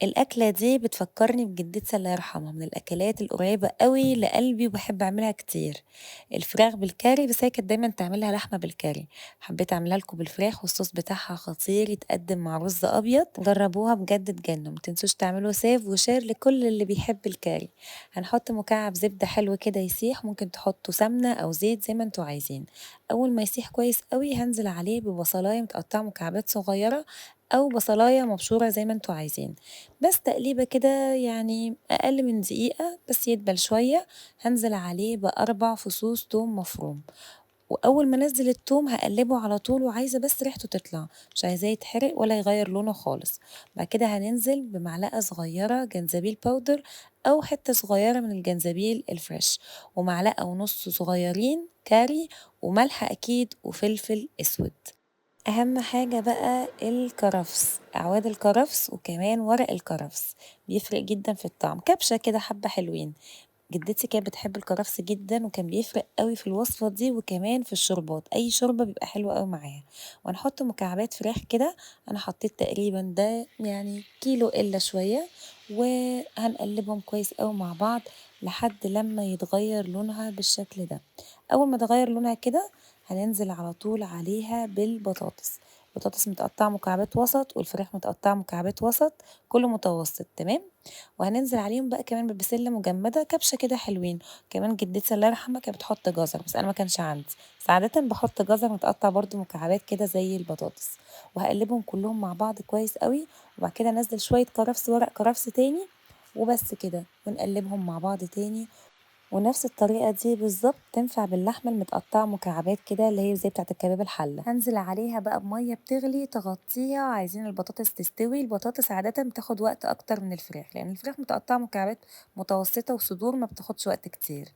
الأكلة دي بتفكّرني بجدتي الله يرحمها، من الأكلات القريّبة أوي لقلبي وباحب أعملها كتير، الفراخ بالكاري بس هي كانت دايمًا تعملها لحمة بالكاري، حبيت أعملها لكم بالفراخ والصوص بتاعها خطير يتقدّم مع رز أبيض، جرّبوها بجد تجنّوا، ما تنسوش تعملوا save وshare لكل اللي بيحب الكاري، هنحط مكعب زبدة حلو كده يسيح، ممكن تحطوا سمنة أو زيت زي ما أنتم عايزين، أول ما يسيح كويس أوي هانزل عليه ببصلاية متقطّعة مكعبات صغيّرة أو بصلاية مبشورة زي ما أنتم عايزين. بس تقليبة كده يعني أقل من دقيقة بس يدبل شوية هانزل عليه ب4 فصوص توم مفروم، وأول ما أنزّل التوم هاقلّبه على طول وعايزة بس ريحته تطلع، مش عايزاه يتحرق ولا يغيّر لونه خالص، بعد كده هننزل بمعلقة صغيرة جنزبيل باودر أو حتّة صغيرة من الجنزبيل الفريش، ومعلقة ونُص صغيّرين كاري وملح أكيد وفلفل أسود. أهم حاجة بقى الكرفس، أعواد الكرفس وكمان ورق الكرفس بيفرق جدًا في الطعم، كبشة كده حبة حلوين، جدتي كانت بتحب الكرفس جدًا وكان بيفرق أوي في الوصفة دي وكمان في الشوربات، أي شوربة بيبقى حلو أوي معاها، وهنحط مكعبات فراخ كده، أنا حطيت تقريبًا ده يعني كيلو إلا شوية، وهنقلبهم كويس أوي مع بعض لحد لما يتغير لونها بالشكل ده، أول ما تغير لونها كده هننزل على طول عليها بالبطاطس، بطاطس متقطعة مكعبات وسط والفراخ متقطعة مكعبات وسط كله متوسط تمام، وهننزل عليهم بقى كمان ببسلة مجمدة كبشة كده حلوين، كمان جدتي الله يرحمها كانت بتحط جزر بس أنا ما كانش عندي، بس عادةً باحط جزر متقطع برضه مكعبات كده زي البطاطس، وهاقلبهم كلهم مع بعض كويس أوي، وبعد كده أنزّل شوية كرفس ورق كرفس تاني، وبس كده ونقلبهم مع بعض تاني ونفس الطريقة دي بالضبط تنفع باللحمة المتقطعة مكعبات كده اللي هي زي بتاعة الكباب الحلة، هانزل عليها بقى بمَيّة بتغلي تغطيها عايزين البطاطس تستوي، البطاطس عادةً بتاخد وقت أكتر من الفراخ، لأن الفراخ متقطعة مكعبات متوسطة وصدور ما بتاخدش وقت كتير،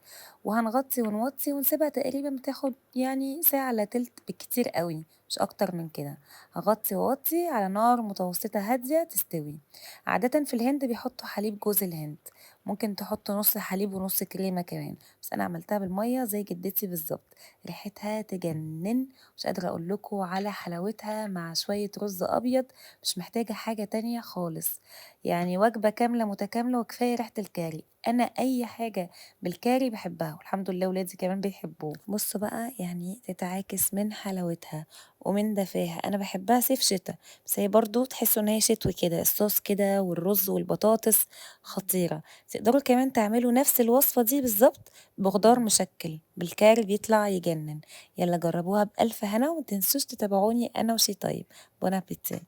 وهنغطي ونوطّي ونسيبها تقريبًا بتاخد يعني ساعة إلا تِلت بالكتير أوي، مش أكتر من كده، هاغطّي وأوطّي على نار متوسطة هادية تستوي، عادةً في الهند بيحطوا حليب جوز الهند. ممكن تحط نُص حليب ونُص كريمة كمان، بس أنا عملتها بالمَيّة زي جدتي بالضبط، ريحتها تجنن، مش قادرة أقول لكم على حلاوتها مع شوية رز أبيض، مش محتاجة حاجة تانية خالص، يعني وجبة كاملة متكاملة وكفاية ريحة الكاري، أنا أي حاجة بالكاري باحبها والحمد لله ولادي كمان بيحبوه. بُصّوا بقى يعني تتعاكس من حلاوتها ومن دفاها، أنا باحبها صيف شتا، بس هي برضه تحسّوا إن هي شتوي كده، الصوص كده والرز والبطاطس خطيرة. تقدروا كمان تعملوا نفس الوصفة دي بالضبط بخضار مشكل، بالكاري بيطلع يجنن، يالّا جربوها بألف هنا وما تنسوش تتابعوني أنا وشي طيب، بون أبيتي.